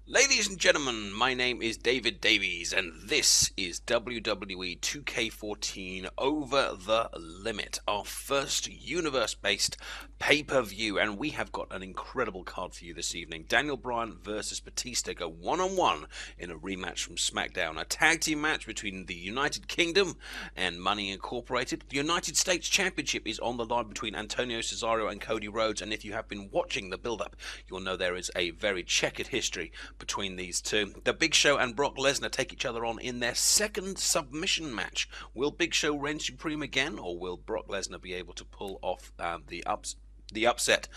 Ladies and gentlemen, my name is David Davies, and this is WWE 2K14 Over the Limit, our first universe-based pay-per-view, and we have got an incredible card for you this evening. Daniel Bryan versus Batista go one-on-one in a rematch from SmackDown, a tag team match between the United Kingdom and Money Incorporated. The United States Championship is on the line between Antonio Cesaro and Cody Rhodes, and if you have been watching the build-up, you'll know there is a very checkered history between these two. The Big Show and Brock Lesnar take each other on in their second submission match. Will Big Show reign supreme again, or will Brock Lesnar be able to pull off the upset?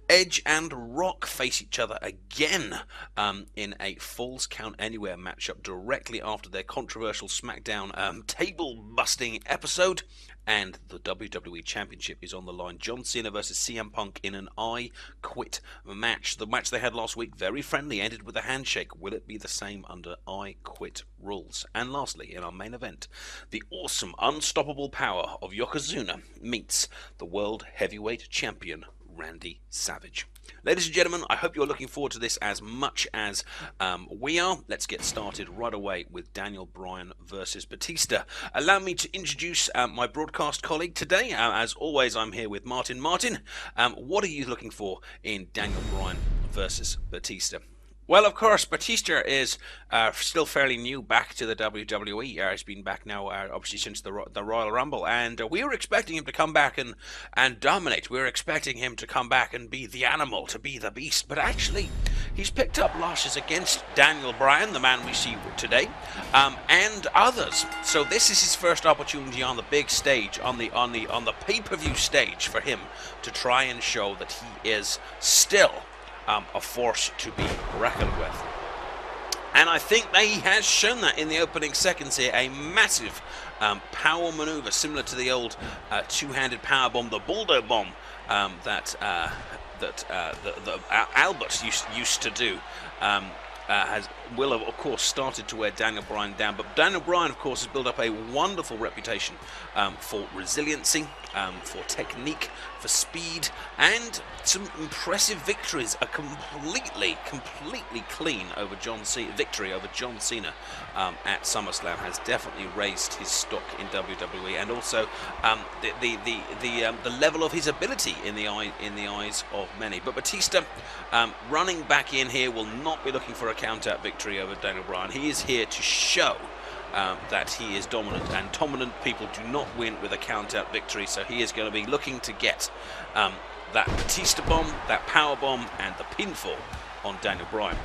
Edge and Rock face each other again in a Falls Count Anywhere matchup directly after their controversial SmackDown table-busting episode. And the WWE Championship is on the line. John Cena versus CM Punk in an I Quit match. The match they had last week, very friendly, ended with a handshake. Will it be the same under I Quit rules? And lastly, in our main event, the awesome, unstoppable power of Yokozuna meets the World Heavyweight Champion, Randy Savage. Ladies and gentlemen, I hope you're looking forward to this as much as we are. Let's get started right away with Daniel Bryan versus Batista. Allow me to introduce my broadcast colleague today. As always, I'm here with Martin. Martin, what are you looking for in Daniel Bryan versus Batista? Well, of course, Batista is still fairly new back to the WWE. He's been back now, obviously, since the Royal Rumble, and we were expecting him to come back and dominate. We were expecting him to come back and be the animal, to be the beast, but actually, he's picked up losses against Daniel Bryan, the man we see today, and others. So this is his first opportunity on the big stage, on the pay-per-view stage, for him to try and show that he is still a force to be reckoned with. And I think that he has shown that in the opening seconds here. A massive power maneuver similar to the old two-handed power bomb, the Baldo bomb that Albert used to do. Will have, of course, started to wear Daniel Bryan down, but Daniel Bryan, of course, has built up a wonderful reputation for resiliency, for technique, for speed, and some impressive victories. A completely clean victory over John Cena at SummerSlam has definitely raised his stock in WWE, and also the level of his ability in the eyes of many. But Batista, running back in here, will not be looking for a count-out victory over Daniel Bryan. He is here to show that he is dominant, and dominant people do not win with a count-out victory, so he is going to be looking to get that Batista bomb, that power bomb, and the pinfall on Daniel Bryan.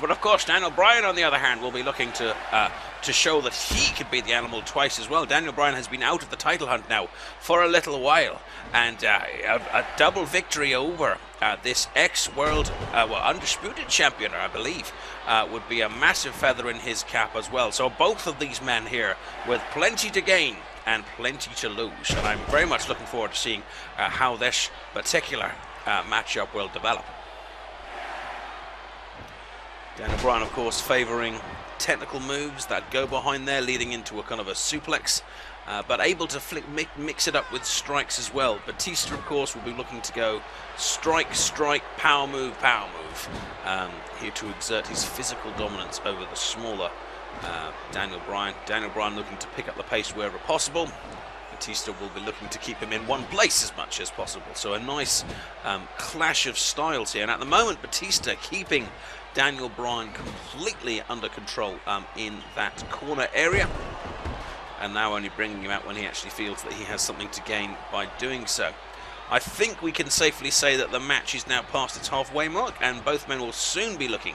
But of course, Daniel Bryan, on the other hand, will be looking to show that he could be the animal twice as well. Daniel Bryan has been out of the title hunt now for a little while, and a double victory over this ex-world, undisputed champion, I believe, would be a massive feather in his cap as well. So both of these men here with plenty to gain and plenty to lose, and I'm very much looking forward to seeing how this particular matchup will develop. Daniel Bryan, of course, favouring technical moves that go behind there, leading into a kind of a suplex, but able to mix it up with strikes as well. Batista, of course, will be looking to go strike, power move, here to exert his physical dominance over the smaller Daniel Bryan. Daniel Bryan looking to pick up the pace wherever possible. Batista will be looking to keep him in one place as much as possible. So a nice clash of styles here. And at the moment, Batista keeping Daniel Bryan completely under control in that corner area, and now only bringing him out when he actually feels that he has something to gain by doing so. I think we can safely say that the match is now past its halfway mark, and both men will soon be looking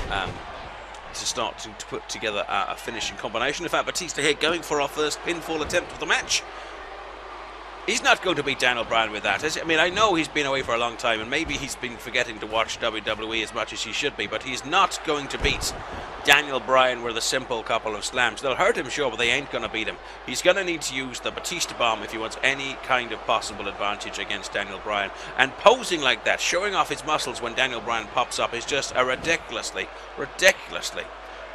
to start to put together a finishing combination. In fact, Batista here going for our first pinfall attempt of the match. He's not going to beat Daniel Bryan with that. I mean, I know he's been away for a long time, and maybe he's been forgetting to watch WWE as much as he should be, but he's not going to beat Daniel Bryan with a simple couple of slams. They'll hurt him, sure, but they ain't going to beat him. He's going to need to use the Batista bomb if he wants any kind of possible advantage against Daniel Bryan. And posing like that, showing off his muscles when Daniel Bryan pops up, is just a ridiculously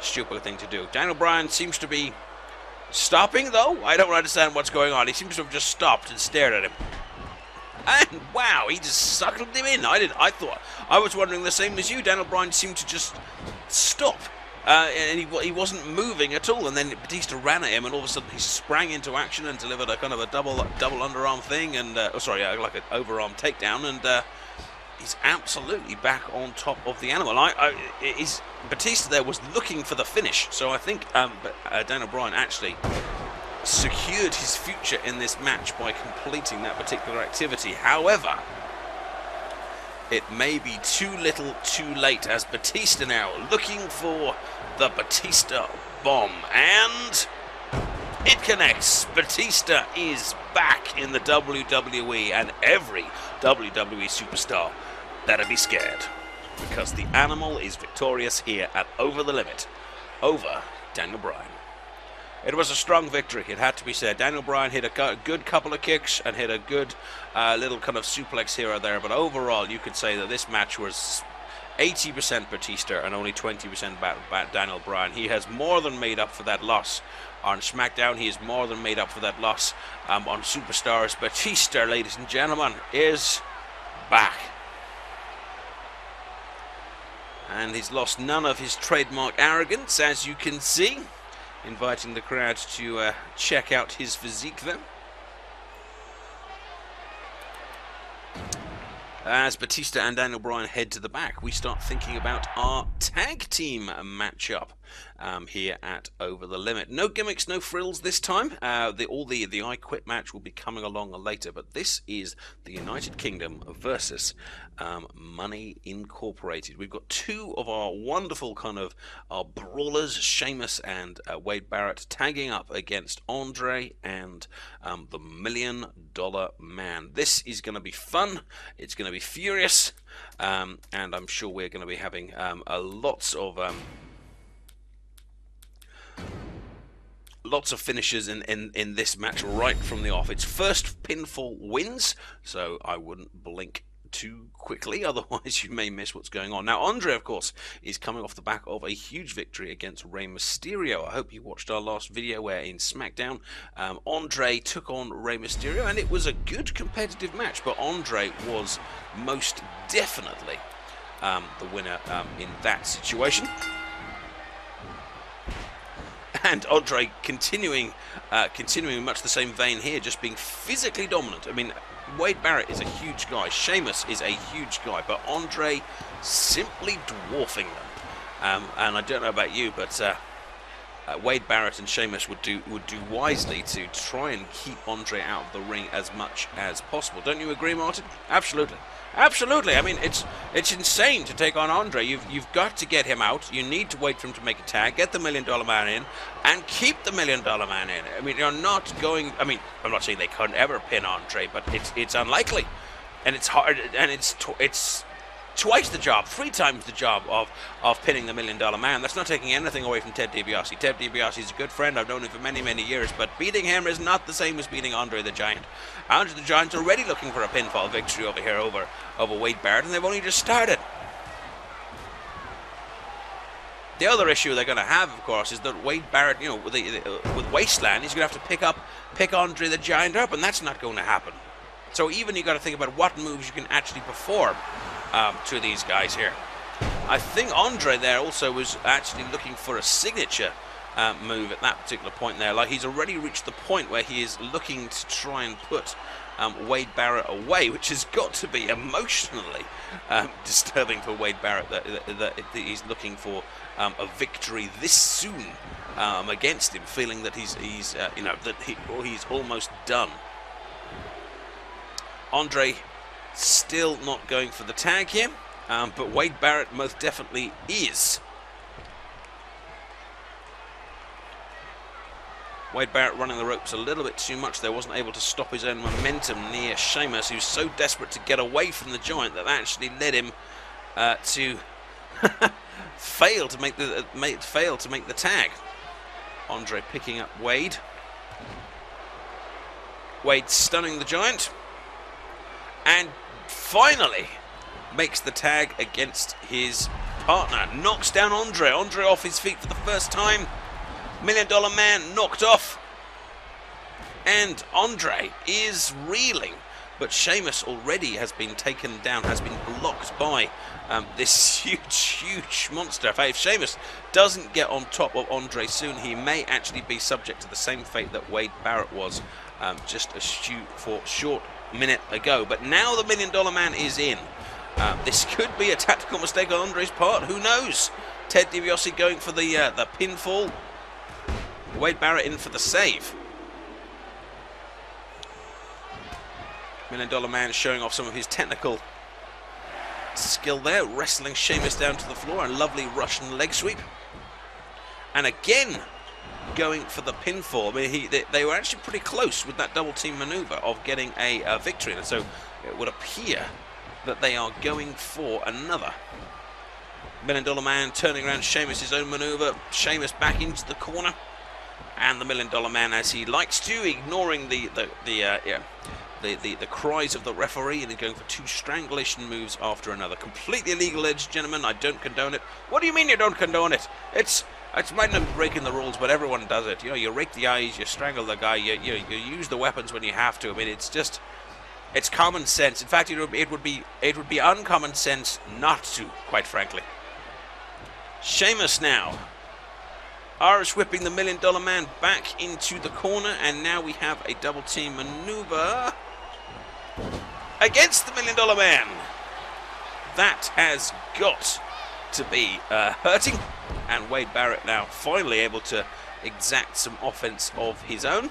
stupid thing to do. Daniel Bryan seems to be stopping, though. I don't understand what's going on. He seems to have just stopped and stared at him. And wow, he just suckled him in. I was wondering the same as you. Daniel Bryan seemed to just stop. And he wasn't moving at all, and then Batista ran at him, and all of a sudden he sprang into action and delivered a kind of a double underarm thing, and like an overarm takedown, and he's absolutely back on top of the animal. Batista there was looking for the finish, so I think Daniel Bryan actually secured his future in this match by completing that particular activity. However, it may be too little too late, as Batista now looking for the Batista bomb, and it connects. Batista is back in the WWE, and every WWE superstar better be scared, because the animal is victorious here at Over the Limit over Daniel Bryan. It was a strong victory, it had to be said. Daniel Bryan hit a good couple of kicks and hit a good little kind of suplex here or there, but overall you could say that this match was 80% Batista and only 20% Daniel Bryan. He has more than made up for that loss on SmackDown. He has more than made up for that loss on Superstars. Batista, ladies and gentlemen, is back. And he's lost none of his trademark arrogance, as you can see. Inviting the crowd to check out his physique there. As Batista and Daniel Bryan head to the back, we start thinking about our tag team matchup here at Over the Limit. No gimmicks, no frills this time. The I Quit match will be coming along later, but this is the United Kingdom versus Money Incorporated. We've got two of our wonderful kind of our brawlers, Sheamus and Wade Barrett, tagging up against Andre and the $1 Million Man. This is going to be fun. It's going to be furious, and I'm sure we're going to be having lots of finishes in this match right from the off. It's first pinfall wins, so I wouldn't blink too quickly, otherwise you may miss what's going on. Now, Andre, of course, is coming off the back of a huge victory against Rey Mysterio. I hope you watched our last video where in SmackDown, Andre took on Rey Mysterio, and it was a good competitive match, but Andre was most definitely the winner in that situation. And Andre continuing in much the same vein here, just being physically dominant. I mean, Wade Barrett is a huge guy, Sheamus is a huge guy, but Andre simply dwarfing them. And I don't know about you, but Wade Barrett and Sheamus would do wisely to try and keep Andre out of the ring as much as possible. Don't you agree, Martin? Absolutely. Absolutely. I mean, it's insane to take on Andre. You've got to get him out. You need to wait for him to make a tag, get the $1 Million Man in, and keep the $1 Million Man in. I mean, you're not going. I mean, I'm not saying they couldn't ever pin Andre, but it's unlikely, and it's hard, and it's twice the job, 3 times the job of pinning the $1 Million Man. That's not taking anything away from Ted DiBiase. Ted DiBiase is a good friend. I've known him for many, many years, but beating him is not the same as beating Andre the Giant. Andre the Giant's already looking for a pinfall victory over here over Wade Barrett, and they've only just started. The other issue they're going to have, of course, is that Wade Barrett, you know, with Wasteland, he's going to have to pick Andre the Giant up, and that's not going to happen. So even you got to think about what moves you can actually perform to these guys here. I think Andre there also was actually looking for a signature move at that particular point there. Like, he's already reached the point where he is looking to try and put Wade Barrett away, which has got to be emotionally disturbing for Wade Barrett that he's looking for a victory this soon against him, feeling that he's almost done. Andre still not going for the tag here, but Wade Barrett most definitely is. Wade Barrett running the ropes a little bit too much there, wasn't able to stop his own momentum near Sheamus, who's so desperate to get away from the Giant that actually led him to fail to make the tag. Andre picking up Wade. Wade stunning the Giant, and finally makes the tag against his partner. Knocks down Andre. Andre off his feet for the first time. $1 Million Man knocked off. And Andre is reeling. but Sheamus already has been taken down, has been blocked by this huge monster. If Sheamus doesn't get on top of Andre soon, he may actually be subject to the same fate that Wade Barrett was just a short minute ago. But now the $1 Million Man is in. This could be a tactical mistake on Andre's part. Who knows? Ted DiBiase going for the pinfall. Wade Barrett in for the save. $1 Million Man showing off some of his technical skill there, wrestling Sheamus down to the floor. A lovely Russian leg sweep. And again, going for the pinfall. I mean, they were actually pretty close with that double team maneuver of getting a victory. And so it would appear that they are going for another. $1 Million Man turning around Sheamus' own maneuver. Sheamus back into the corner. And the $1 Million Man, as he likes to, ignoring the cries of the referee, and he's going for 2 strangulation moves after another. Completely illegal, ladies and gentlemen. I don't condone it. What do you mean you don't condone it? It might not be breaking the rules, but everyone does it. You know, you rake the eyes, you strangle the guy, you use the weapons when you have to. I mean, it's common sense. In fact, it would be uncommon sense not to, quite frankly. Sheamus now Irish whipping the $1 Million Man back into the corner, and now we have a double team maneuver against the $1 Million Man. That has got to be hurting, and Wade Barrett now finally able to exact some offense of his own.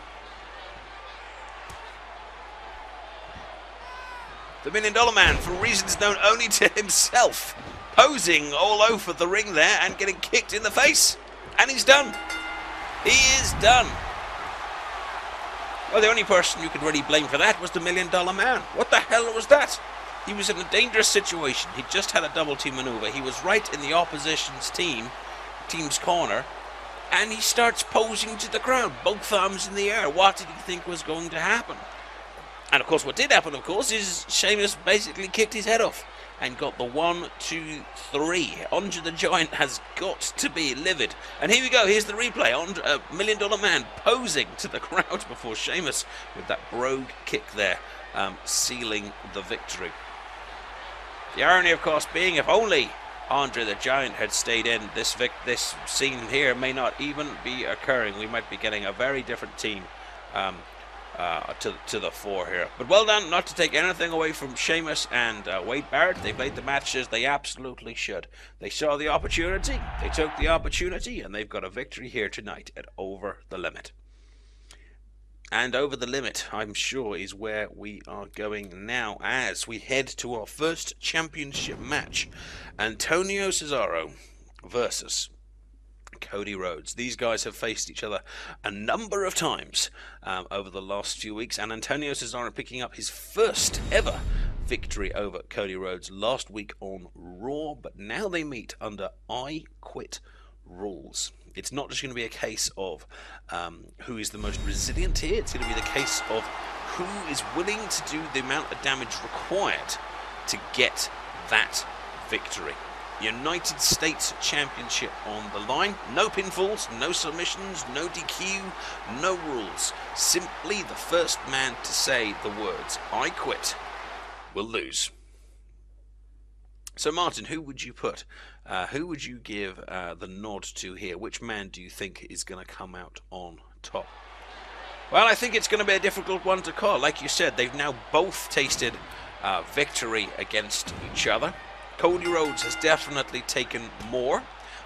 The $1 Million Man, for reasons known only to himself, posing all over the ring there and getting kicked in the face. And he's done. He is done. Well, the only person you could really blame for that was the $1 Million Man. What the hell was that? He was in a dangerous situation. He just had a double team maneuver. He was right in the opposition's team's corner, and he starts posing to the crowd, both thumbs in the air. What did he think was going to happen? And of course, what did happen, of course, is Sheamus basically kicked his head off and got the 1, 2, 3. Andre the Giant has got to be livid. And here we go, here's the replay. $1 Million Man posing to the crowd before Sheamus with that brogue kick there, sealing the victory. The irony, of course, being if only Andre the Giant had stayed in, this scene here may not even be occurring. We might be getting a very different team to the fore here. But well done, not to take anything away from Sheamus and Wade Barrett. They played the match as they absolutely should. They saw the opportunity, they took the opportunity, and they've got a victory here tonight at Over the Limit. And Over the Limit, I'm sure, is where we are going now as we head to our first championship match. Antonio Cesaro versus Cody Rhodes. These guys have faced each other a number of times over the last few weeks, and Antonio Cesaro picking up his first ever victory over Cody Rhodes last week on Raw, but now they meet under I Quit rules. It's not just going to be a case of who is the most resilient here, it's going to be the case of who is willing to do the amount of damage required to get that victory. United States Championship on the line. No pinfalls, no submissions, no DQ, no rules. Simply the first man to say the words, I quit, will lose. So Martin, who would you put? Who would you give the nod to here? Which man do you think is going to come out on top? Well, I think it's going to be a difficult one to call. Like you said, they've now both tasted victory against each other. Cody Rhodes has definitely taken more,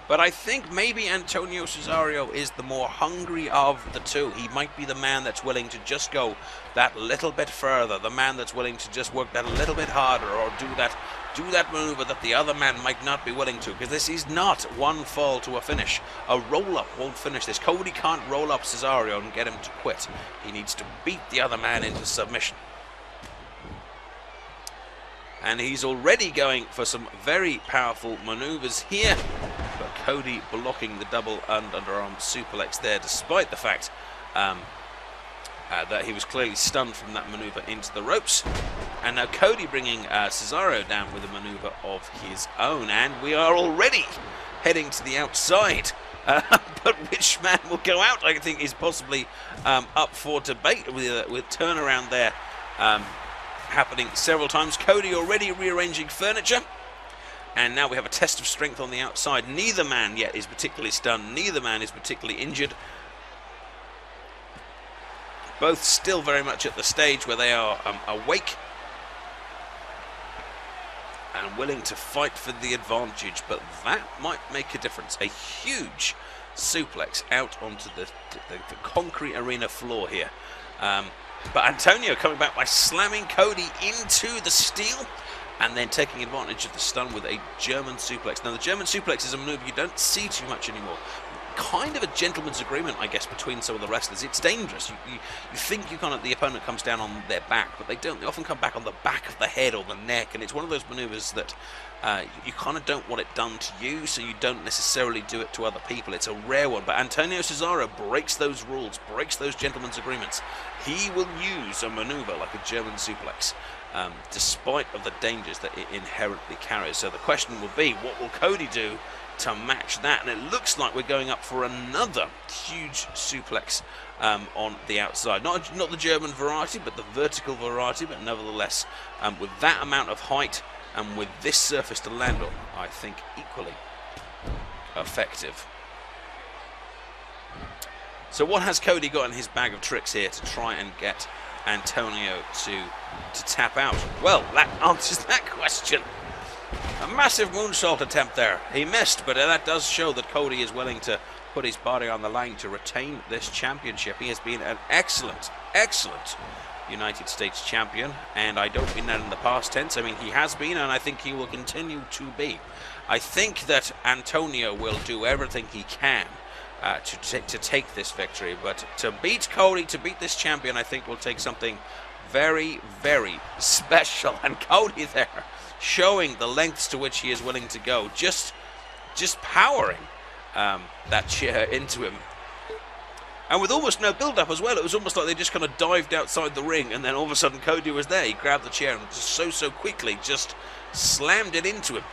but I think maybe Antonio Cesaro is the more hungry of the two. He might be the man that's willing to just go that little bit further, the man that's willing to just work that a little bit harder, or do that maneuver that the other man might not be willing to, because this is not one fall to a finish. A roll-up won't finish this. Cody can't roll up Cesaro and get him to quit. He needs to beat the other man into submission. And he's already going for some very powerful maneuvers here, but Cody blocking the double and underarm suplex there, despite the fact that he was clearly stunned from that maneuver into the ropes. And now Cody bringing Cesaro down with a maneuver of his own, and we are already heading to the outside. But which man will go out, I think, is possibly up for debate with turnaround there. happening several times. Cody already rearranging furniture. And now we have a test of strength on the outside. Neither man yet is particularly stunned. Neither man is particularly injured. Both still very much at the stage where they are awake and willing to fight for the advantage. But that might make a difference. A huge suplex out onto the concrete arena floor here. But Antonio coming back by slamming Cody into the steel and then taking advantage of the stun with a German suplex. Now, the German suplex is a maneuver you don't see too much anymore. Kind of a gentleman's agreement, I guess, between some of the wrestlers. It's dangerous. You think the opponent comes down on their back, but they don't. They often come back on the back of the head or the neck, and it's one of those maneuvers that you kind of don't want it done to you, so you don't necessarily do it to other people. It's a rare one, but Antonio Cesaro breaks those rules, breaks those gentleman's agreements. He will use a maneuver like a German suplex, despite of the dangers that it inherently carries. So the question will be, what will Cody do to match that? And it looks like we're going up for another huge suplex on the outside. Not the German variety, but the vertical variety, but nevertheless, with that amount of height and with this surface to land on, I think equally effective. So what has Cody got in his bag of tricks here to try and get Antonio to tap out? Well, that answers that question. A massive moonsault attempt there. He missed, but that does show that Cody is willing to put his body on the line to retain this championship. He has been an excellent United States champion, and I don't mean that in the past tense. I mean, he has been, and I think he will continue to be. I think that Antonio will do everything he can to take this victory, but to beat Cody, to beat this champion, I think will take something very, very special. And Cody there, showing the lengths to which he is willing to go, just powering that chair into him. And with almost no build-up as well. It was almost like they just kind of dived outside the ring, and then all of a sudden Cody was there. He grabbed the chair and just so quickly just slammed it into him.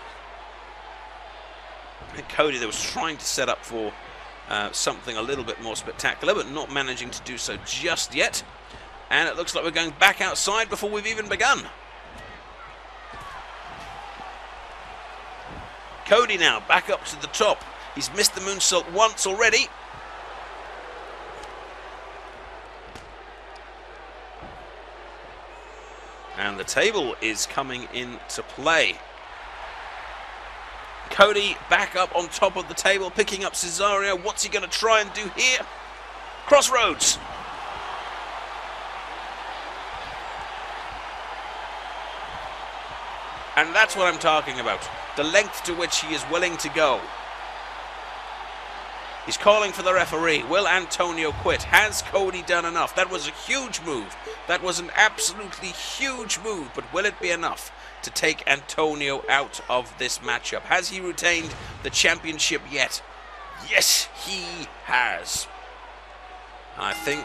And Cody there was trying to set up for something a little bit more spectacular, but not managing to do so just yet. And it looks like we're going back outside before we've even begun. Cody now back up to the top. He's missed the moonsault once already. And the table is coming into play. Cody back up on top of the table, picking up Cesaro. What's he going to try and do here? Crossroads. And that's what I'm talking about. The length to which he is willing to go. He's calling for the referee. Will Antonio quit? Has Cody done enough? That was a huge move. That was an absolutely huge move. But will it be enough to take Antonio out of this matchup? Has he retained the championship yet? Yes, he has. I think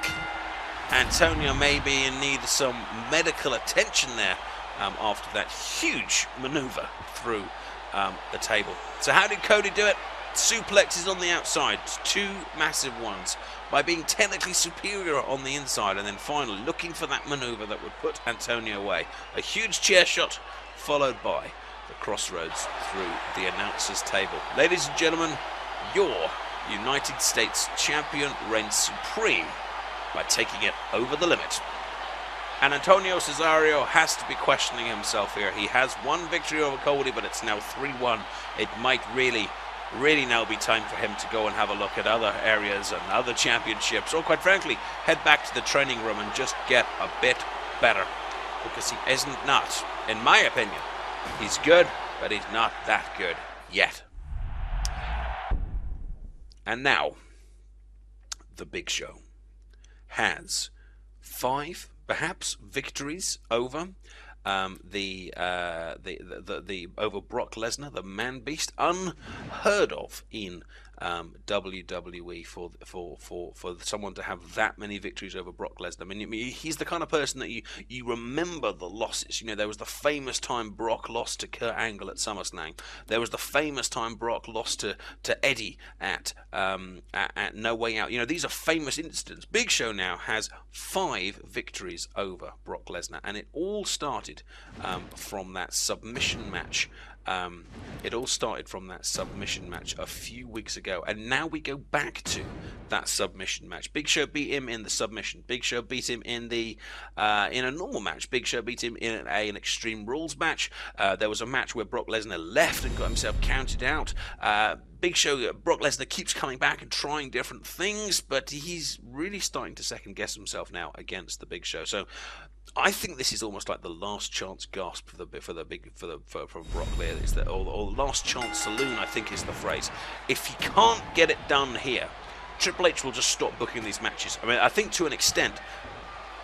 Antonio may be in need of some medical attention there after that huge maneuver through the table. So how did Cody do it? Suplexes on the outside, two massive ones, by being technically superior on the inside, and then finally looking for that maneuver that would put Antonio away. A huge chair shot followed by the crossroads through the announcer's table. Ladies and gentlemen, your United States champion reigns supreme by taking it over the limit. And Antonio Cesaro has to be questioning himself here. He has one victory over Cody, but it's now 3-1. It might really now be time for him to go and have a look at other areas and other championships, or quite frankly, head back to the training room and just get a bit better. Because he isn't not, in my opinion. He's good, but he's not that good yet. And now, the Big Show has 5, perhaps, victories over over Brock Lesnar, the man beast, unheard of in WWE for someone to have that many victories over Brock Lesnar. I mean, he's the kind of person that you remember the losses. You know, there was the famous time Brock lost to Kurt Angle at SummerSlam. There was the famous time Brock lost to Eddie at No Way Out. You know, these are famous incidents. Big Show now has 5 victories over Brock Lesnar, and it all started from that submission match. It all started from that submission match a few weeks ago, and now we go back to that submission match. Big Show beat him in the submission. Big Show beat him in a normal match. Big Show beat him in an Extreme Rules match. There was a match where Brock Lesnar left and got himself counted out. Brock Lesnar keeps coming back and trying different things, but he's really starting to second guess himself now against the Big Show. So I think this is almost like the last chance gasp for Brock there. It's the or last chance saloon, I think, is the phrase. If he can't get it done here, Triple H will just stop booking these matches. I mean, I think to an extent,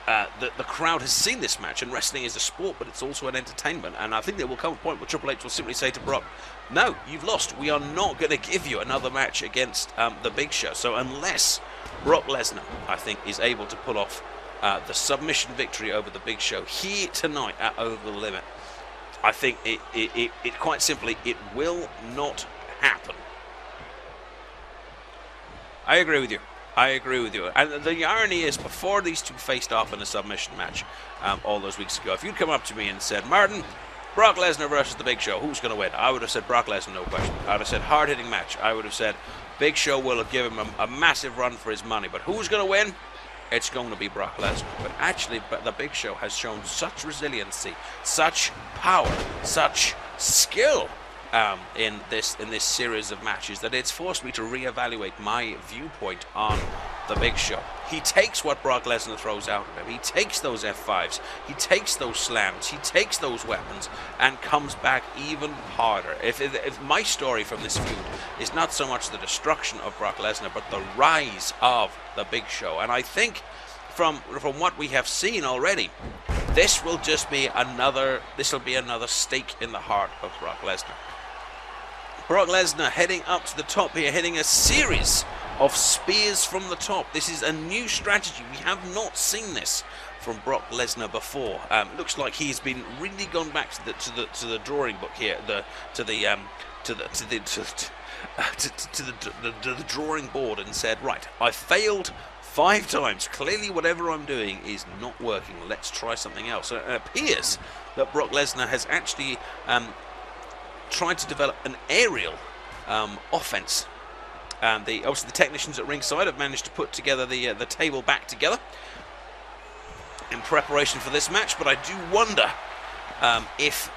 the crowd has seen this match, and wrestling is a sport, but it's also an entertainment. And I think there will come a point where Triple H will simply say to Brock, "No, you've lost. We are not going to give you another match against the Big Show." So unless Brock Lesnar, I think, is able to pull off the submission victory over the Big Show here tonight at Over the Limit, I think it quite simply, it will not happen. I agree with you. And the irony is, before these two faced off in a submission match all those weeks ago, if you'd come up to me and said, "Martin, Brock Lesnar versus the Big Show, who's going to win?" I would have said Brock Lesnar, no question. I would have said hard-hitting match. I would have said Big Show will give him a massive run for his money. But who's going to win? It's going to be Brock Lesnar. But actually, the Big Show has shown such resiliency, such power, such skill in this series of matches that it's forced me to reevaluate my viewpoint on the Big Show. He takes what Brock Lesnar throws out of him. He takes those F5s. He takes those slams. He takes those weapons and comes back even harder. If my story from this feud is not so much the destruction of Brock Lesnar, but the rise of the Big Show, and I think from what we have seen already, this will be another stake in the heart of Brock Lesnar. Brock Lesnar heading up to the top here, hitting a series of spears from the top. This is a new strategy. We have not seen this from Brock Lesnar before. Looks like he's been really gone back to the drawing book here, to the drawing board, and said, right, I failed 5 times. Clearly, whatever I'm doing is not working. Let's try something else. So it appears that Brock Lesnar has actually tried to develop an aerial offense. Obviously the technicians at ringside have managed to put together the table back together in preparation for this match, but I do wonder if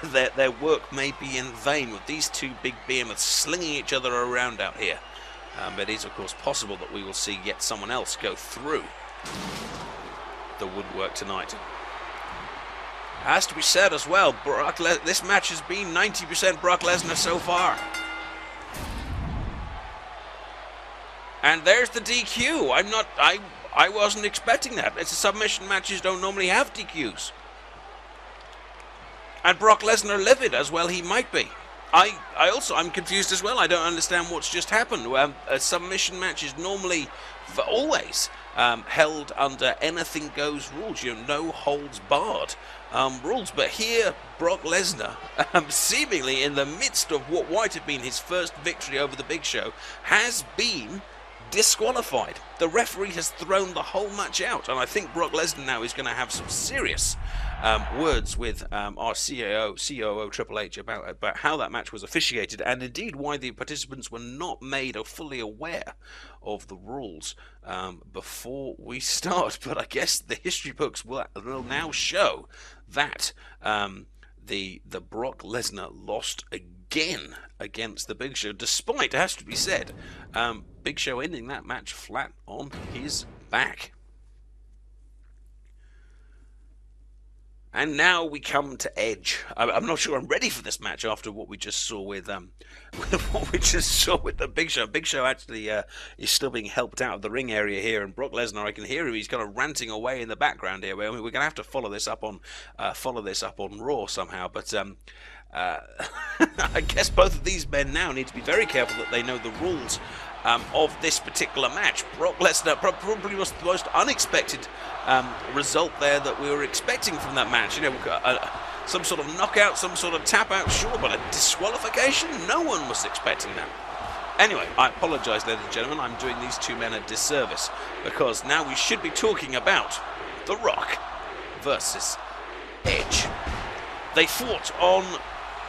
their work may be in vain with these two big behemoths slinging each other around out here. But it is, of course, possible that we will see yet someone else go through the woodwork tonight. Has to be said as well, this match has been 90% Brock Lesnar so far. And there's the DQ. I wasn't expecting that. It's a submission matches don't normally have DQs. And Brock Lesnar livid as well he might be. I'm confused as well. I don't understand what's just happened. A submission match is normally, always, held under anything goes rules. You know, no holds barred rules. But here, Brock Lesnar, seemingly in the midst of what might have been his first victory over the Big Show, has been disqualified. The referee has thrown the whole match out, and I think Brock Lesnar now is going to have some serious words with our COO Triple H about how that match was officiated, and indeed why the participants were not made or fully aware of the rules before we start. But I guess the history books will now show that the Brock Lesnar lost again against the Big Show, despite, it has to be said, Big Show ending that match flat on his back. And now we come to Edge. I'm not sure I'm ready for this match after what we just saw with the Big Show. Big Show actually is still being helped out of the ring area here, and Brock Lesnar, I can hear him. He's kind of ranting away in the background here. We're going to have to follow this up on Raw somehow. But I guess both of these men now need to be very careful that they know the rules of this particular match. Brock Lesnar probably was the most unexpected result there that we were expecting from that match. You know, some sort of knockout, some sort of tap out, sure, but a disqualification? No one was expecting that. Anyway, I apologise, ladies and gentlemen, I'm doing these two men a disservice, because now we should be talking about The Rock versus Edge. They fought on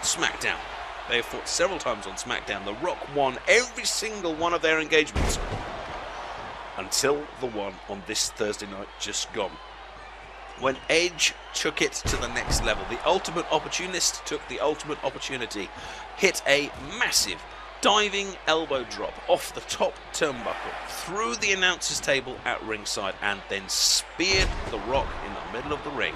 SmackDown. They have fought several times on SmackDown. The Rock won every single one of their engagements until the one on this Thursday night just gone, when Edge took it to the next level. The ultimate opportunist took the ultimate opportunity, hit a massive diving elbow drop off the top turnbuckle through the announcer's table at ringside, and then speared The Rock in the middle of the ring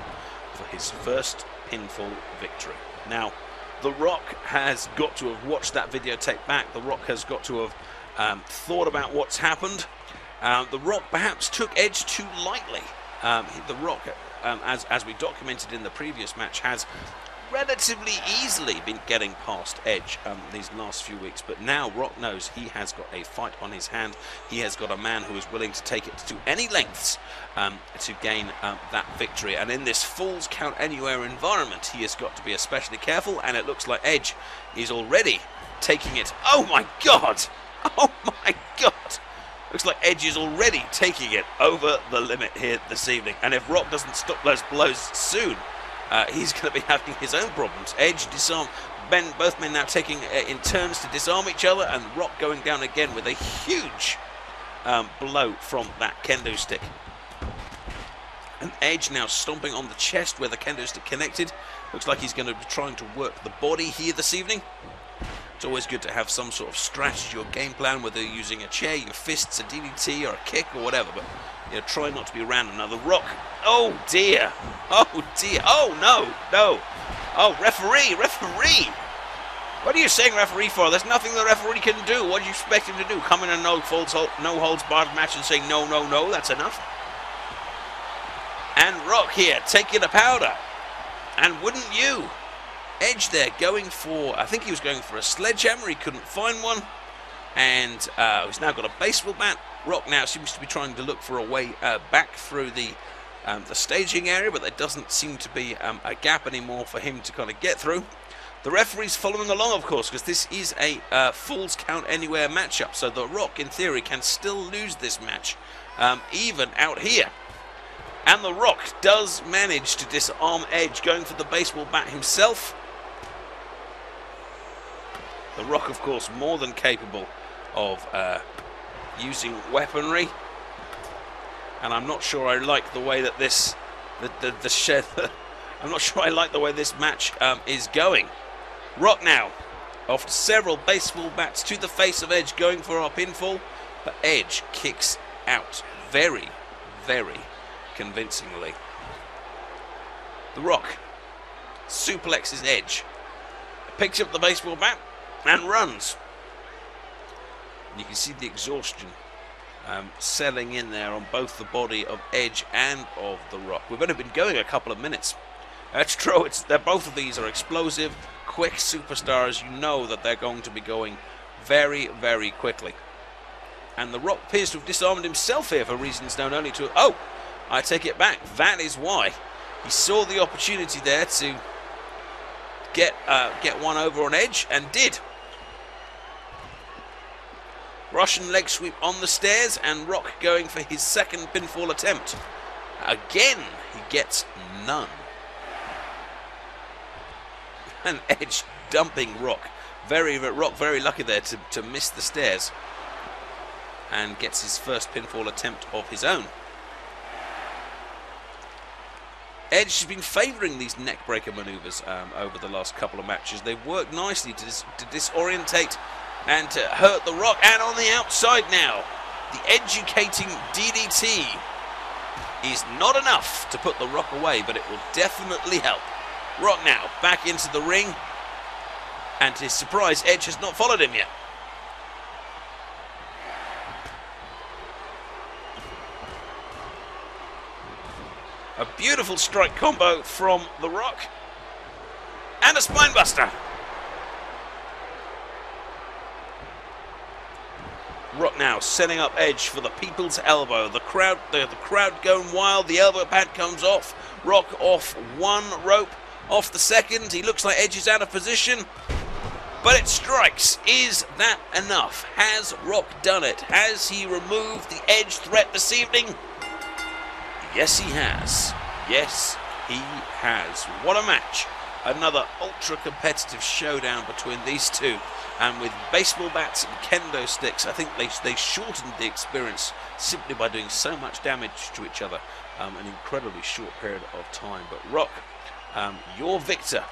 for his first pinfall victory. Now, The Rock has got to have watched that videotape back. The Rock has got to have thought about what's happened. The Rock perhaps took Edge too lightly. The Rock, as we documented in the previous match, has relatively easily been getting past Edge these last few weeks, but now Rock knows he has got a fight on his hand. He has got a man who is willing to take it to any lengths to gain that victory, and in this Falls Count Anywhere environment he has got to be especially careful, and it looks like Edge is already taking it. Oh my god! Oh my god! Looks like Edge is already taking it over the limit here this evening, and if Rock doesn't stop those blows soon, he's going to be having his own problems. Edge disarm, both men now taking in turns to disarm each other, and Rock going down again with a huge blow from that kendo stick. And Edge now stomping on the chest where the kendo stick connected. Looks like he's going to be trying to work the body here this evening. It's always good to have some sort of strategy or game plan, whether you're using a chair, your fists, a DDT, or a kick, or whatever. But you know, try not to be random. Now The Rock, oh dear, oh dear, oh no, no, oh referee, referee. What are you saying referee for? There's nothing the referee can do. What do you expect him to do? Come in a no holds barred match and say no, no, no? That's enough. And Rock here taking a powder, and wouldn't you? Edge there going for, I think he was going for a sledgehammer. He couldn't find one, and he's now got a baseball bat. Rock now seems to be trying to look for a way back through the staging area, but there doesn't seem to be a gap anymore for him to kind of get through. The referee's following along, of course, because this is a Falls Count Anywhere matchup, so The Rock, in theory, can still lose this match, even out here. And The Rock does manage to disarm Edge, going for the baseball bat himself. The Rock, of course, more than capable of using weaponry, and I'm not sure I like the way that this, I'm not sure I like the way this match is going. Rock now, after several baseball bats to the face of Edge, going for a pinfall, but Edge kicks out very, very convincingly. The Rock suplexes Edge, picks up the baseball bat, and runs. You can see the exhaustion selling in there on both the body of Edge and of The Rock. We've only been going a couple of minutes. That's true. Both of these are explosive, quick superstars. You know that they're going to be going very, very quickly. And The Rock appears to have disarmed himself here for reasons known only to... Oh, I take it back. That is why. He saw the opportunity there to get one over on Edge, and did. Russian leg sweep on the stairs, and Rock going for his second pinfall attempt. Again, he gets none. And Edge dumping Rock. Rock very lucky there to miss the stairs, and gets his first pinfall attempt of his own. Edge has been favouring these neckbreaker manoeuvres over the last couple of matches. They've worked nicely to disorientate and to hurt The Rock. And on the outside now, the educating DDT is not enough to put The Rock away, but it will definitely help. Rock now back into the ring, and to his surprise, Edge has not followed him yet. A beautiful strike combo from The Rock. And a spinebuster. Rock now setting up Edge for the people's elbow. The crowd going wild. The elbow pad comes off. Rock off one rope, off the second. He looks like Edge is out of position, but it strikes. Is that enough? Has Rock done it? Has he removed the Edge threat this evening? Yes, he has. Yes, he has. What a match. Another ultra-competitive showdown between these two. And with baseball bats and kendo sticks, I think they shortened the experience simply by doing so much damage to each other an incredibly short period of time. But Rock, your victor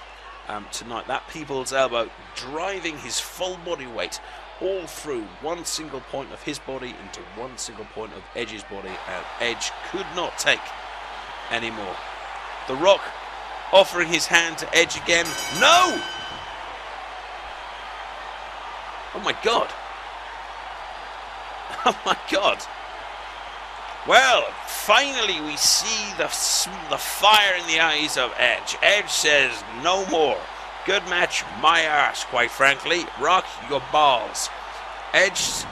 tonight. That people's elbow driving his full body weight all through one single point of his body into one single point of Edge's body, and Edge could not take any more. The Rock offering his hand to Edge again. No! Oh my God. Oh my God. Well, finally we see the fire in the eyes of Edge. Edge says no more. Good match, my arse, quite frankly. Rock, your balls. Edge's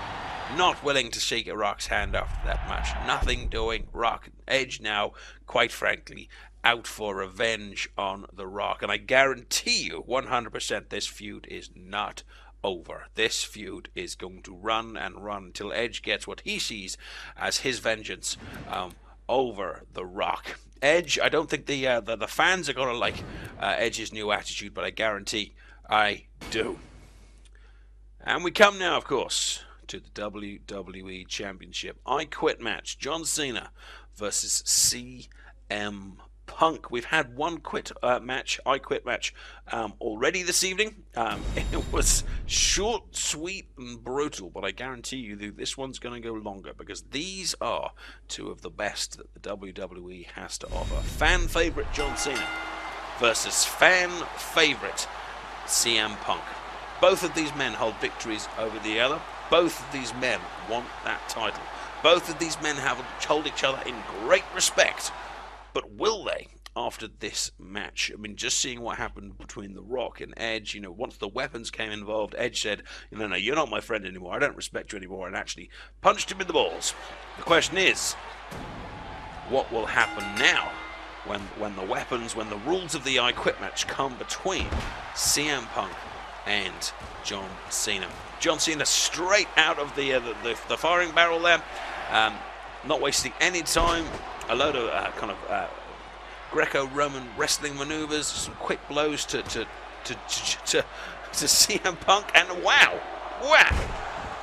not willing to shake a Rock's hand after that match. Nothing doing. Rock, Edge now, quite frankly, out for revenge on The Rock. And I guarantee you 100% this feud is not over. This feud is going to run and run until Edge gets what he sees as his vengeance over The Rock. Edge, I don't think the fans are going to like Edge's new attitude, but I guarantee I do. And we come now, of course, to the WWE Championship I Quit match. John Cena versus CM Punk. We've had one I Quit match already this evening. It was short, sweet, and brutal, but I guarantee you this one's going to go longer because these are two of the best that the WWE has to offer. Fan favorite John Cena versus fan favorite CM Punk. Both of these men hold victories over the other. Both of these men want that title. Both of these men hold each other in great respect. But will they after this match? I mean, just seeing what happened between The Rock and Edge, once the weapons came involved, Edge said, no, you're not my friend anymore. I don't respect you anymore, and actually punched him in the balls. The question is, what will happen now when the rules of the I Quit match come between CM Punk and John Cena? John Cena straight out of the firing barrel there, not wasting any time. A load of Greco-Roman wrestling maneuvers, some quick blows to CM Punk, and wow,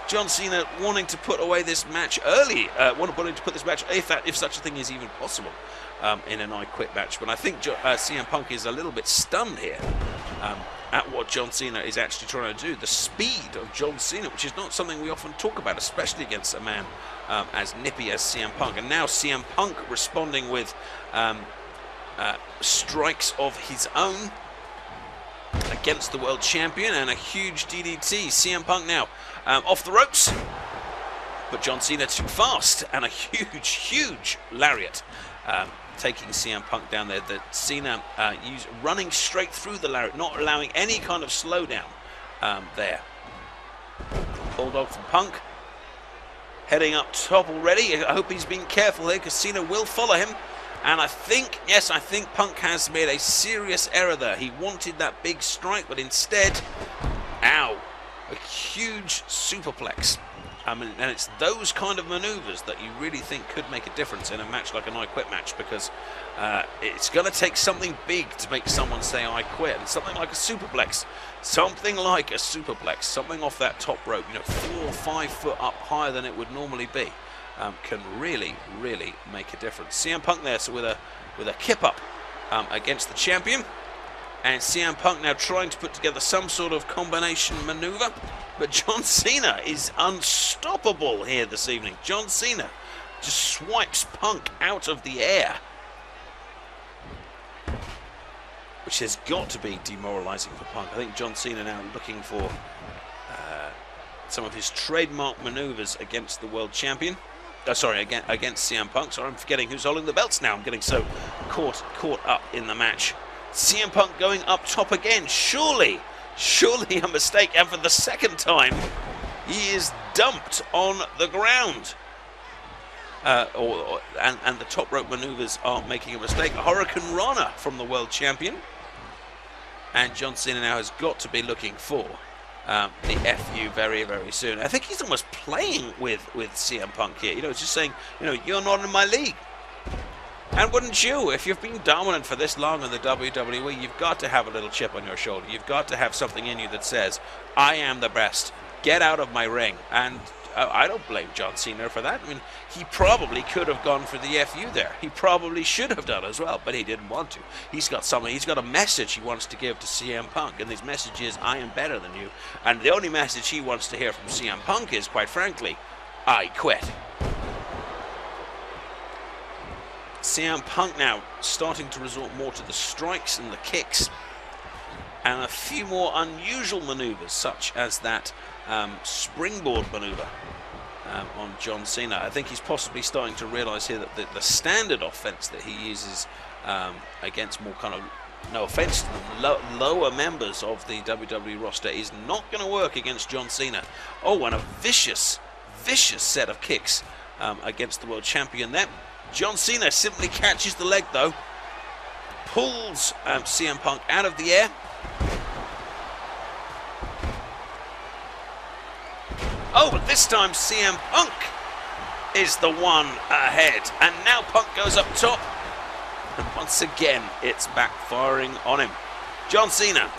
John Cena wanting to put away this match early, wanting to put this match, if such a thing is even possible, in an I Quit match. But I think CM Punk is a little bit stunned here at what John Cena is actually trying to do. The speed of John Cena, which is not something we often talk about, especially against a man as nippy as CM Punk. And now CM Punk responding with strikes of his own against the world champion and a huge DDT. CM Punk now off the ropes, but John Cena too fast, and a huge lariat taking CM Punk down there. That Cena running straight through the lariat, not allowing any kind of slowdown there. Bulldog from Punk, heading up top already. I hope he's being careful here because Cena will follow him. And I think Punk has made a serious error there. He wanted that big strike, but instead, ow, a huge superplex. And it's those kind of maneuvers that you really think could make a difference in a match like an I Quit match, because it's going to take something big to make someone say I quit. And something like a superplex, something off that top rope, 4 or 5 foot up higher than it would normally be, can really make a difference. CM Punk there, so with a kip up against the champion. And CM Punk now trying to put together some sort of combination maneuver. But John Cena is unstoppable here this evening. John Cena just swipes Punk out of the air, which has got to be demoralizing for Punk. I think John Cena now looking for some of his trademark maneuvers against the world champion. Against CM Punk. Sorry, I'm forgetting who's holding the belts now. I'm getting so caught up in the match. CM Punk going up top again. Surely a mistake. And for the second time, he is dumped on the ground. And the top rope maneuvers are making a mistake. A Hurricane Rana from the world champion. And John Cena now has got to be looking for the FU very, very soon. I think he's almost playing with CM Punk here. You know, it's just saying, you know, you're not in my league. And wouldn't you? If you've been dominant for this long in the WWE, you've got to have a little chip on your shoulder. You've got to have something in you that says, I am the best. Get out of my ring. And I don't blame John Cena for that. I mean, he probably could have gone for the FU there. He probably should have done as well, but he didn't want to. He's got something. He's got a message he wants to give to CM Punk, and his message is, I am better than you. And the only message he wants to hear from CM Punk is, quite frankly, I quit. CM Punk now starting to resort more to the strikes and the kicks, and a few more unusual maneuvers, such as that springboard maneuver on John Cena. I think he's possibly starting to realize here that the standard offense that he uses against more kind of, no offense to the lower members of the WWE roster, is not going to work against John Cena. Oh, and a vicious set of kicks against the world champion there. John Cena simply catches the leg though, pulls CM Punk out of the air. Oh, but this time CM Punk is the one ahead. And now Punk goes up top. And once again, it's backfiring on him. John Cena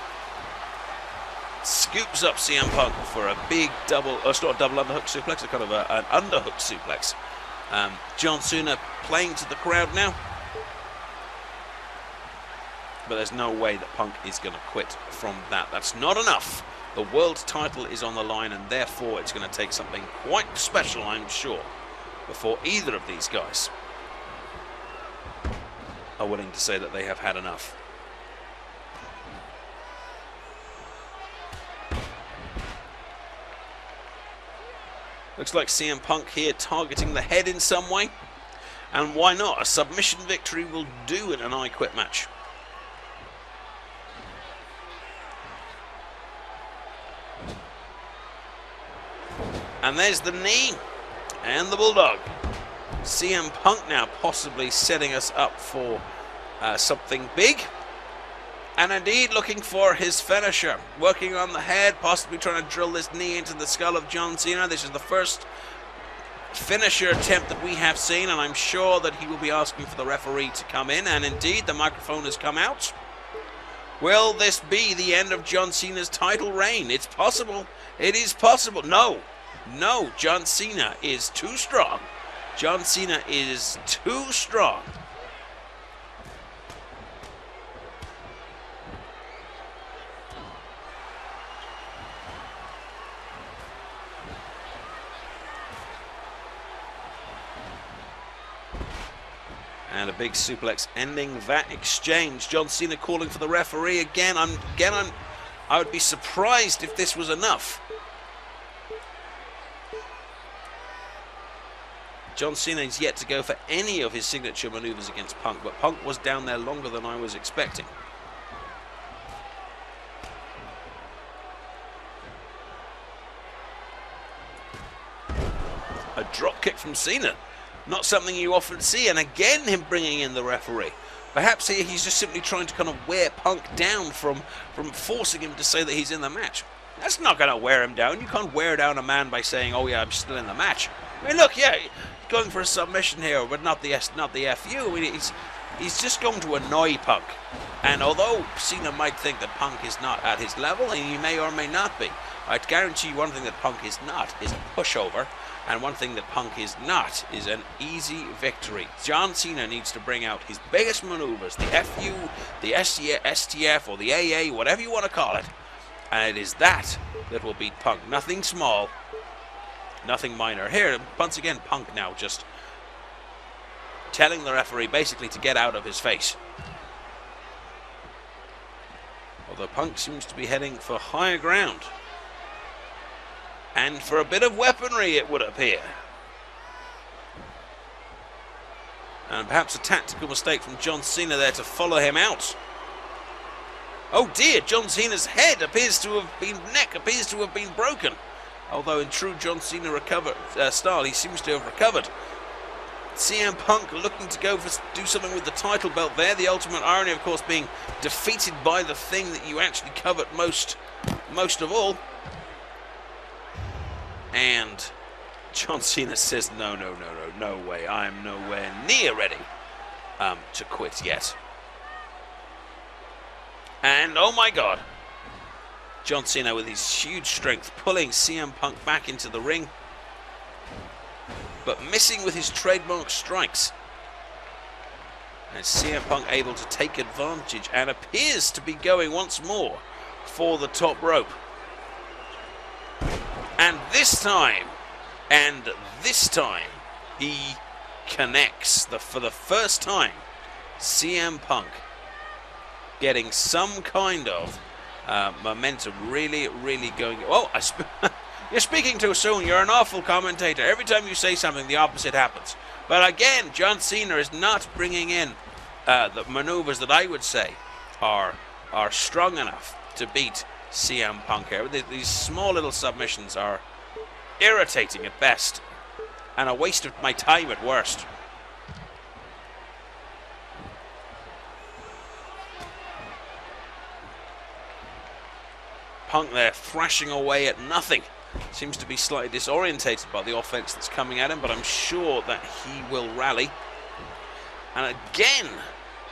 scoops up CM Punk for a big double, it's not a double underhook suplex, a kind of an underhook suplex. John Cena playing to the crowd now. But there's no way that Punk is going to quit from that. That's not enough. The world title is on the line, and therefore it's going to take something quite special, I'm sure, before either of these guys are willing to say that they have had enough. Looks like CM Punk here targeting the head in some way. And why not? A submission victory will do in an I Quit match. And there's the knee and the bulldog. CM Punk now possibly setting us up for something big. And indeed looking for his finisher. Working on the head, possibly trying to drill this knee into the skull of John Cena. This is the first finisher attempt that we have seen, and I'm sure that he will be asking for the referee to come in. And indeed, the microphone has come out. Will this be the end of John Cena's title reign? It's possible. It is possible. No, John Cena is too strong. John Cena is too strong. And a big suplex ending that exchange. John Cena calling for the referee again. I would be surprised if this was enough. John Cena is yet to go for any of his signature maneuvers against Punk, but Punk was down there longer than I was expecting. A drop kick from Cena. Not something you often see, and again him bringing in the referee. Perhaps here he's just simply trying to kind of wear Punk down from forcing him to say that he's in the match. That's not going to wear him down. You can't wear down a man by saying, oh yeah, I'm still in the match. I mean, look, yeah, going for a submission here, but not the FU. I mean, he's just going to annoy Punk. And although Cena might think that Punk is not at his level, and he may or may not be, I'd guarantee you one thing that Punk is not is a pushover. And one thing that Punk is not is an easy victory. John Cena needs to bring out his biggest maneuvers, the FU, the STF, or the AA, whatever you want to call it. And it is that will beat Punk. Nothing small, nothing minor. Here, once again, Punk now just telling the referee basically to get out of his face. Although Punk seems to be heading for higher ground. And for a bit of weaponry, it would appear. And perhaps a tactical mistake from John Cena there to follow him out. Oh dear, John Cena's neck appears to have been broken. Although in true John Cena style, he seems to have recovered. CM Punk looking to do something with the title belt there. The ultimate irony, of course, being defeated by the thing that you actually covet most of all. And John Cena says, no way. I am nowhere near ready to quit yet. And oh my God, John Cena with his huge strength pulling CM Punk back into the ring, but missing with his trademark strikes. And CM Punk able to take advantage and appears to be going once more for the top rope. And this time, he connects for the first time. CM Punk getting some kind of momentum, really going. Oh, you're speaking too soon. You're an awful commentator. Every time you say something, the opposite happens. But again, John Cena is not bringing in the maneuvers that I would say are strong enough to beat CM Punk here. These small little submissions are irritating at best and a waste of my time at worst. Punk there thrashing away at nothing. Seems to be slightly disorientated by the offense that's coming at him, but I'm sure that he will rally. And again,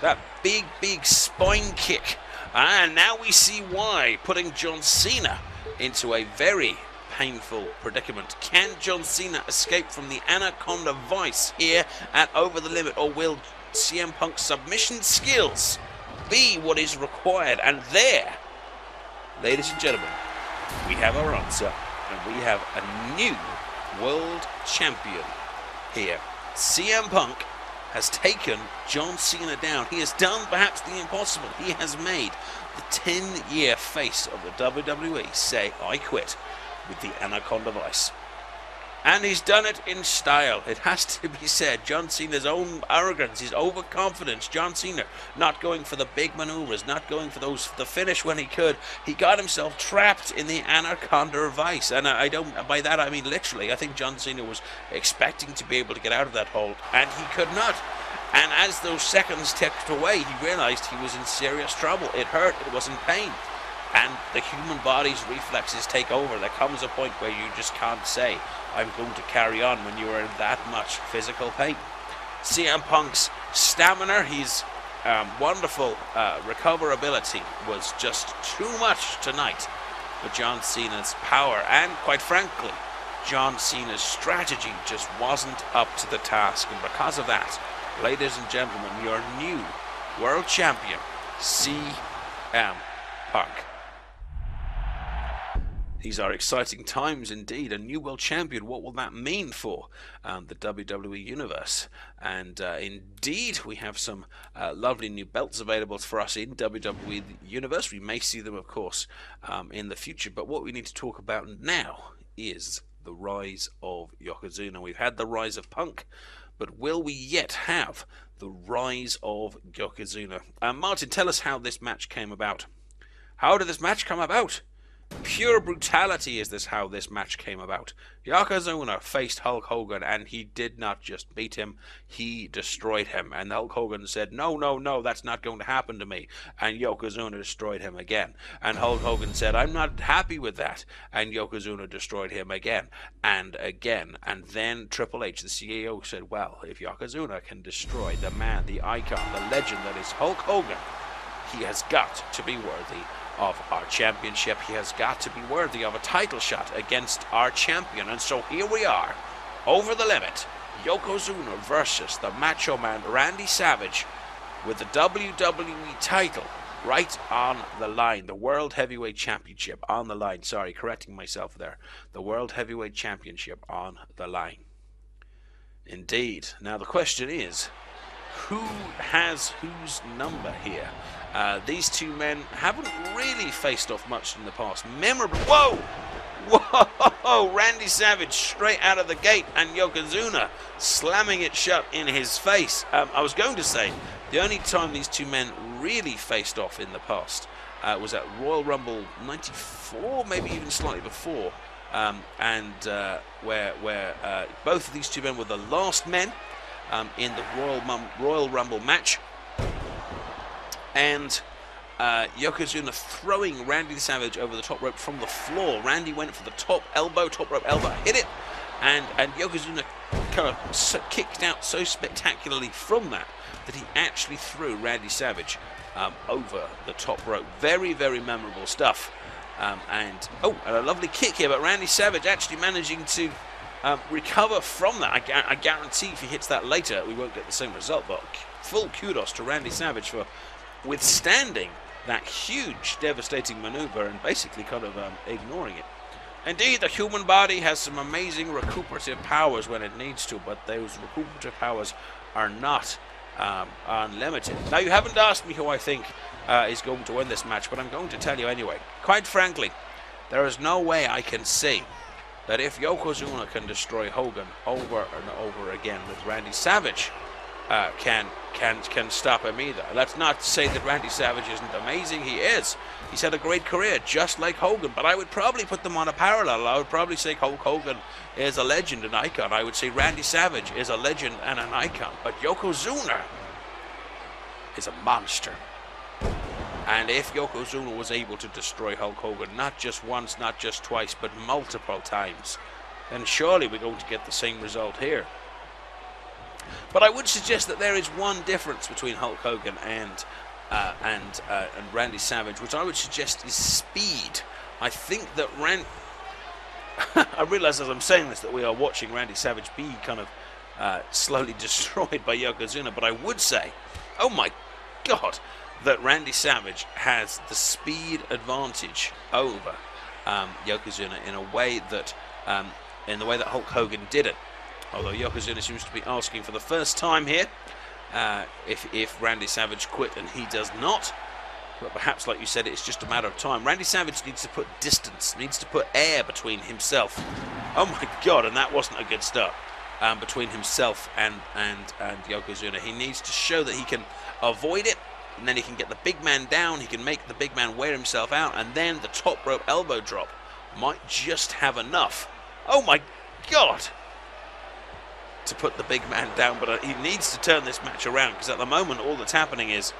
that big spine kick. And now we see why, putting John Cena into a very painful predicament. Can John Cena escape from the Anaconda Vice here at Over the Limit, or will CM Punk's submission skills be what is required? And there, ladies and gentlemen, we have our answer, and we have a new world champion here. CM Punk has taken John Cena down. He has done perhaps the impossible. He has made the 10-year face of the WWE say, I quit, with the Anaconda Vice. And he's done it in style. It has to be said. John Cena's own arrogance, his overconfidence. John Cena not going for the big maneuvers, not going for the finish when he could. He got himself trapped in the Anaconda Vice. And by that I mean literally. I think John Cena was expecting to be able to get out of that hold, and he could not. And as those seconds ticked away, he realized he was in serious trouble. It hurt, it was in pain. And the human body's reflexes take over. There comes a point where you just can't say, I'm going to carry on, when you are in that much physical pain. CM Punk's stamina, his wonderful recoverability was just too much tonight for John Cena's power. And quite frankly, John Cena's strategy just wasn't up to the task. And because of that, ladies and gentlemen, your new world champion, CM Punk. These are exciting times indeed. A new world champion. What will that mean for the WWE Universe? And indeed, we have some lovely new belts available for us in WWE Universe. We may see them, of course, in the future. But what we need to talk about now is the rise of Yokozuna. We've had the rise of Punk, but will we yet have the rise of Yokozuna? Martin, tell us how this match came about. How did this match come about? Pure brutality is this how this match came about. Yokozuna faced Hulk Hogan, and he did not just beat him, he destroyed him. And Hulk Hogan said, no, that's not going to happen to me. And Yokozuna destroyed him again. And Hulk Hogan said, I'm not happy with that. And Yokozuna destroyed him again and again. And then Triple H, the CEO, said, well, if Yokozuna can destroy the man, the icon, the legend that is Hulk Hogan, he has got to be worthy of our championship. He has got to be worthy of a title shot against our champion. And so here we are, Over the Limit, Yokozuna versus the Macho Man Randy Savage, with the WWE title right on the line. The World Heavyweight Championship on the line. Sorry, correcting myself there. The World Heavyweight Championship on the line. Indeed. Now the question is, who has whose number here? These two men haven't really faced off much in the past. Memorable. Whoa! Randy Savage straight out of the gate, and Yokozuna slamming it shut in his face. I was going to say, the only time these two men really faced off in the past was at Royal Rumble 94, maybe even slightly before, where both of these two men were the last men in the Royal Rumble match, and Yokozuna throwing Randy Savage over the top rope from the floor. Randy went for the top rope elbow, hit it, and Yokozuna kind of kicked out so spectacularly from that he actually threw Randy Savage over the top rope. Very, very memorable stuff. And a lovely kick here, but Randy Savage actually managing to recover from that. I guarantee if he hits that later, we won't get the same result, but full kudos to Randy Savage for withstanding that huge, devastating maneuver and basically kind of ignoring it. Indeed, the human body has some amazing recuperative powers when it needs to, but those recuperative powers are not unlimited. Now, you haven't asked me who I think is going to win this match, but I'm going to tell you anyway. Quite frankly, there is no way I can see that if Yokozuna can destroy Hogan over and over again, that Randy Savage can stop him either. That's not to say that Randy Savage isn't amazing. He is. He's had a great career, just like Hogan, but I would probably put them on a parallel. I would probably say Hulk Hogan is a legend, an icon. I would say Randy Savage is a legend and an icon, but Yokozuna is a monster. And if Yokozuna was able to destroy Hulk Hogan, not just once, not just twice, but multiple times, then surely we're going to get the same result here. But I would suggest that there is one difference between Hulk Hogan and Randy Savage, which I would suggest is speed. I think that I realise as I'm saying this that we are watching Randy Savage be kind of slowly destroyed by Yokozuna, but I would say, oh my God, that Randy Savage has the speed advantage over Yokozuna in a way that Hulk Hogan didn't. Although Yokozuna seems to be asking for the first time here if Randy Savage quit, and he does not. But perhaps, like you said, it's just a matter of time. Randy Savage needs to put distance, needs to put air between himself. Oh my God, and that wasn't a good start. Between himself and Yokozuna. He needs to show that he can avoid it, and then he can get the big man down, he can make the big man wear himself out, and then the top rope elbow drop might just have enough. Oh my God! To put the big man down, but he needs to turn this match around, because at the moment all that's happening is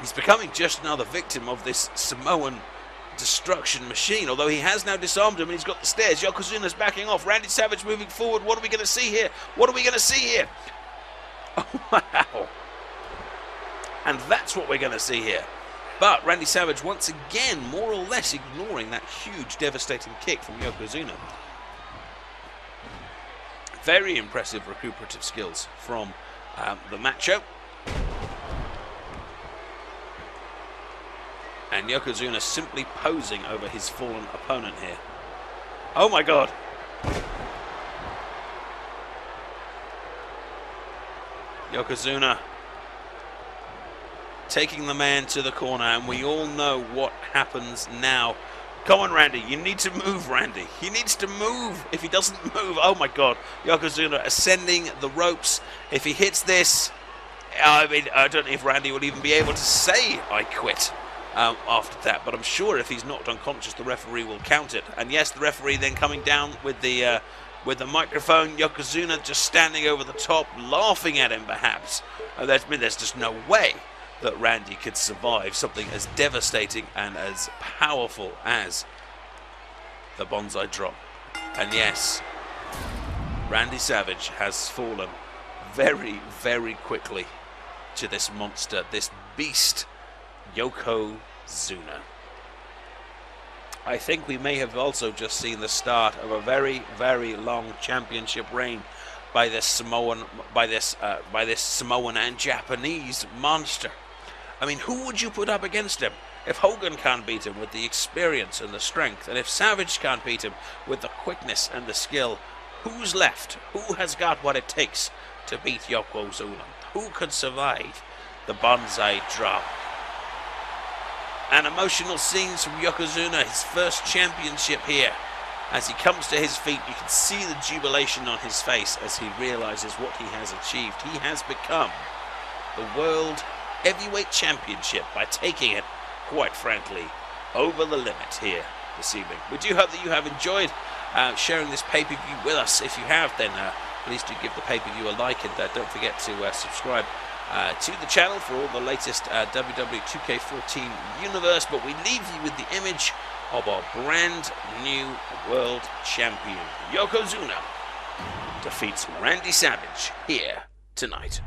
he's becoming just another victim of this Samoan destruction machine, although he has now disarmed him and he's got the stairs. Yokozuna's backing off. Randy Savage moving forward. What are we going to see here? What are we going to see here? Oh, wow. And that's what we're going to see here. But Randy Savage once again more or less ignoring that huge devastating kick from Yokozuna. Very impressive recuperative skills from the Macho. And Yokozuna simply posing over his fallen opponent here. Oh my God. Yokozuna taking the man to the corner, and we all know what happens now. Come on, Randy. You need to move, Randy. He needs to move. If he doesn't move, oh my God. Yokozuna ascending the ropes. If he hits this, I mean, I don't know if Randy will even be able to say, I quit. After that, but I'm sure if he's knocked unconscious, the referee will count it. And yes, the referee then coming down with the microphone. Yokozuna just standing over the top, laughing at him. Perhaps there's just no way that Randy could survive something as devastating and as powerful as the bonsai drop. And yes, Randy Savage has fallen very, very quickly to this monster, this beast, Yokozuna. I think we may have also just seen the start of a very, very long championship reign by this Samoan and Japanese monster. I mean, who would you put up against him? If Hogan can't beat him with the experience and the strength, and if Savage can't beat him with the quickness and the skill, who's left? Who has got what it takes to beat Yokozuna? Who could survive the bonsai drop? And emotional scenes from Yokozuna, his first championship here. As he comes to his feet, you can see the jubilation on his face as he realizes what he has achieved. He has become the World Heavyweight Championship by taking it quite frankly, over the limit here this evening. We do hope that you have enjoyed sharing this pay-per-view with us. If you have, then please do give the pay-per-view a like, and don't forget to subscribe to the channel for all the latest WWE 2K14 universe. But we leave you with the image of our brand new world champion. Yokozuna defeats Randy Savage here tonight.